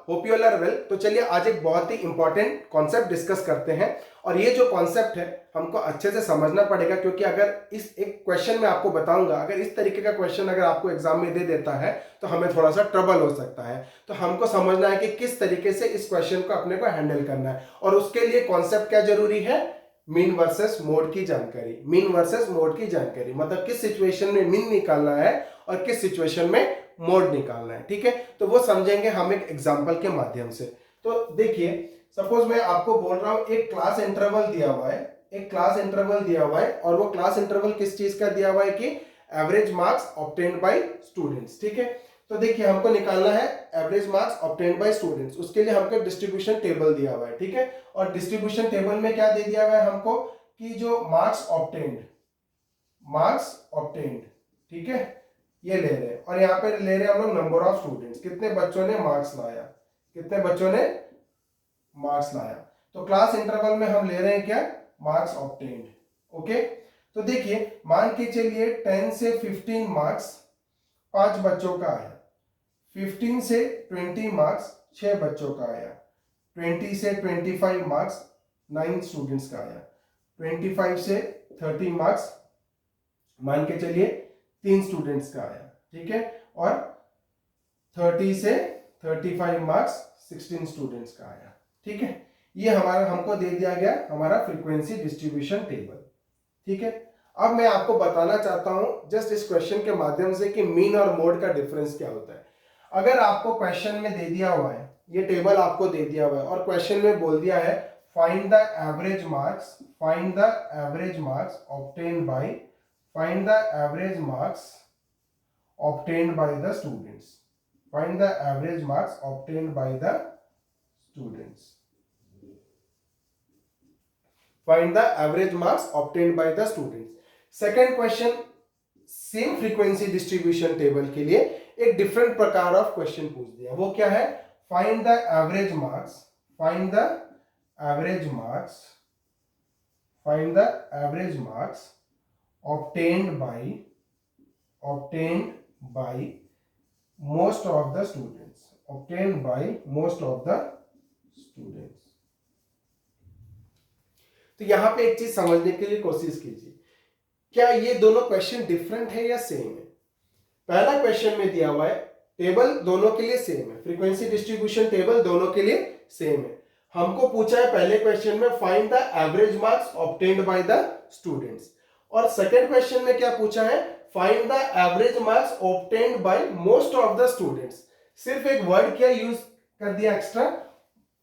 Hope you all are well. तो चलिए आज एक बहुत ही इंपॉर्टेंट कॉन्सेप्ट डिस्कस करते हैं और ये जो कॉन्सेप्ट है हमको अच्छे से समझना पड़ेगा, क्योंकि अगर इस एक क्वेश्चन में आपको बताऊंगा, अगर इस तरीके का क्वेश्चन अगर आपको एग्जाम में दे देता है तो हमें थोड़ा सा ट्रबल हो सकता है। तो हमको समझना है कि किस तरीके से इस क्वेश्चन को अपने को हैंडल करना है, और उसके लिए कॉन्सेप्ट क्या जरूरी है, मीन वर्सेस मोड की जानकारी। मीन वर्सेस मोड की जानकारी मतलब किस सिचुएशन में मीन निकालना है और किस सिचुएशन में मोड निकालना है। ठीक है, तो वो समझेंगे हम एक एग्जांपल के माध्यम से। तो देखिए, सपोज मैं आपको बोल रहा हूं एक क्लास इंटरवल दिया हुआ है, एक क्लास इंटरवल दिया हुआ है, और वो क्लास इंटरवल किस चीज का दिया हुआ है कि average marks obtained by students. ठीक है, तो देखिए हमको निकालना है average marks obtained by students. उसके लिए हमको डिस्ट्रीब्यूशन टेबल दिया हुआ है। ठीक है, और डिस्ट्रीब्यूशन टेबल में क्या दे दिया हुआ है हमको कि जो मार्क्स ऑब्टेन्ड, ठीक है, ये ले रहे हैं, और यहाँ पे ले रहे हैं हम लोग नंबर ऑफ स्टूडेंट्स, कितने बच्चों ने मार्क्स लाया, कितने बच्चों ने मार्क्स लाया। तो क्लास इंटरवल में हम ले रहे हैं क्या, मार्क्स ऑब्टेन्ड। ओके, तो देखिए मान के चलिए 10 से 15 मार्क्स 5 बच्चों का आया, 15 से 20 मार्क्स 6 बच्चों का आया, 20 से 25 मार्क्स 9 स्टूडेंट्स का आया, 25 से 30 मार्क्स मान के चलिए 3 स्टूडेंट्स का आया। ठीक है, और 30 से 35 मार्क्स 16 स्टूडेंट्स का आया। ठीक है, ये हमारा हमको दे दिया गया हमारा फ्रीक्वेंसी डिस्ट्रीब्यूशन टेबल। ठीक है, अब मैं आपको बताना चाहता हूं जस्ट इस क्वेश्चन के माध्यम से कि मीन और मोड का डिफरेंस क्या होता है। अगर आपको क्वेश्चन में दे दिया हुआ है, ये टेबल आपको दे दिया हुआ है और क्वेश्चन में बोल दिया है find the average marks, find the average marks obtained by, find the average marks obtained by the students, find the average marks obtained by the students, find the average marks obtained by the students। Second question same frequency distribution table के लिए एक different प्रकार of question पूछ दिया। वो क्या है, find the average marks, find the average marks, find the average marks obtained by most of the students, obtained by most of the students। तो यहां पे एक चीज समझने के लिए कोशिश कीजिए, क्या ये दोनों क्वेश्चन डिफरेंट है या सेम है। पहला क्वेश्चन में दिया हुआ है टेबल दोनों के लिए सेम है, फ्रीक्वेंसी डिस्ट्रीब्यूशन टेबल दोनों के लिए सेम है। हमको पूछा है पहले क्वेश्चन में find the average marks obtained by the students, और सेकेंड क्वेश्चन में क्या पूछा है, find the average marks obtained by most of the students. सिर्फ एक वर्ड क्या यूज कर दिया एक्स्ट्रा,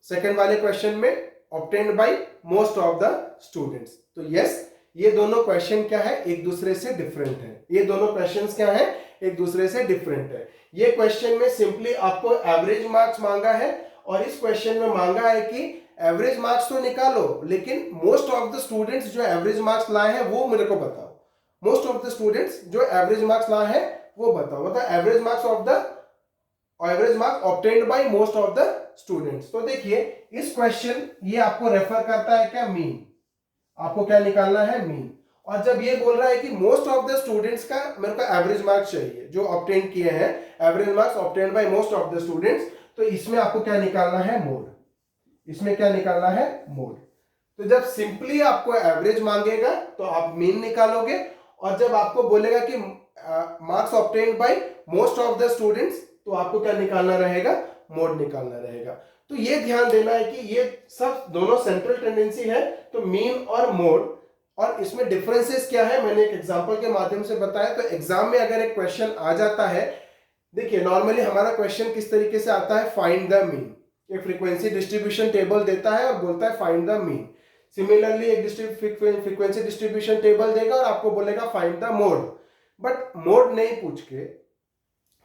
सेकेंड वाले क्वेश्चन में obtained by most of the students. तो यस, ये दोनों क्वेश्चन क्या है, एक दूसरे से डिफरेंट है। ये दोनों क्वेश्चंस क्या है, एक दूसरे से डिफरेंट है। ये क्वेश्चन में सिंपली आपको एवरेज मार्क्स मांगा है, और इस क्वेश्चन में मांगा है कि एवरेज मार्क्स तो निकालो, लेकिन मोस्ट ऑफ द स्टूडेंट्स जो एवरेज मार्क्स लाए हैं वो मेरे को बताओ। मोस्ट ऑफ द स्टूडेंट्स जो एवरेज मार्क्स लाए हैं वो बताओ, मतलब average marks obtained by most of the students. तो देखिए इस क्वेश्चन ये आपको रेफर करता है क्या, मीन। आपको क्या निकालना है, मीन। और जब ये बोल रहा है कि मोस्ट ऑफ द स्टूडेंट्स का मेरे को एवरेज मार्क्स चाहिए जो ऑब्टेन किए हैं, average marks obtained by most of the students, तो इसमें आपको क्या निकालना है, मोड। इसमें क्या निकालना है, मोड। तो जब सिंपली आपको एवरेज मांगेगा तो आप मीन निकालोगे, और जब आपको बोलेगा कि marks obtained by most of the students तो आपको क्या निकालना रहेगा, मोड निकालना रहेगा। तो ये ध्यान देना है कि ये सब दोनों सेंट्रल टेंडेंसी है, तो मीन और मोड, और इसमें डिफरेंसेस क्या है मैंने एक एग्जांपल के माध्यम से बताया। तो एग्जाम में अगर एक क्वेश्चन आ जाता है, देखिए नॉर्मली हमारा क्वेश्चन किस तरीके से आता है, फाइंड द मीन। एक फ्रीक्वेंसी डिस्ट्रीब्यूशन टेबल देता है और बोलता है फाइंड द मीन। सिमिलरली एक फ्रीक्वेंसी डिस्ट्रीब्यूशन टेबल देगा और आपको बोलेगा find the mode, but mode नहीं पूछ के,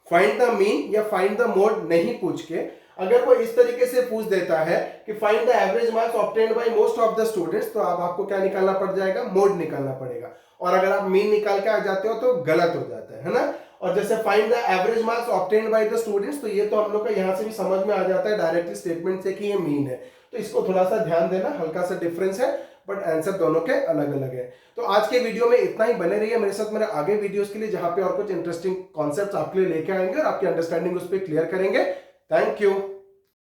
फाइंड द मीन या फाइंड द मोड नहीं पूछ के, अगर वो इस तरीके से पूछ देता है कि find the average marks obtained by most of the students, तो आपको क्या निकालना पड़ जाएगा, मोड निकालना पड़ेगा। और अगर आप मीन निकाल के आ जाते हो तो गलत हो जाता है ना। और जैसे find the average marks obtained by the students, तो ये तो हम लोग का यहाँ से भी समझ में आ जाता है डायरेक्टली स्टेटमेंट से कि ये मीन है। तो इसको थोड़ा सा ध्यान देना, हल्का सा डिफरेंस है, बट आंसर दोनों के अलग अलग है। तो आज के वीडियो में इतना ही, बने रहिए मेरे साथ मेरे आगे वीडियोस के लिए, जहां पे और कुछ इंटरेस्टिंग कॉन्सेप्ट्स आपके लिए लेके आएंगे और आपकी अंडरस्टैंडिंग उस पर क्लियर करेंगे। Thank you.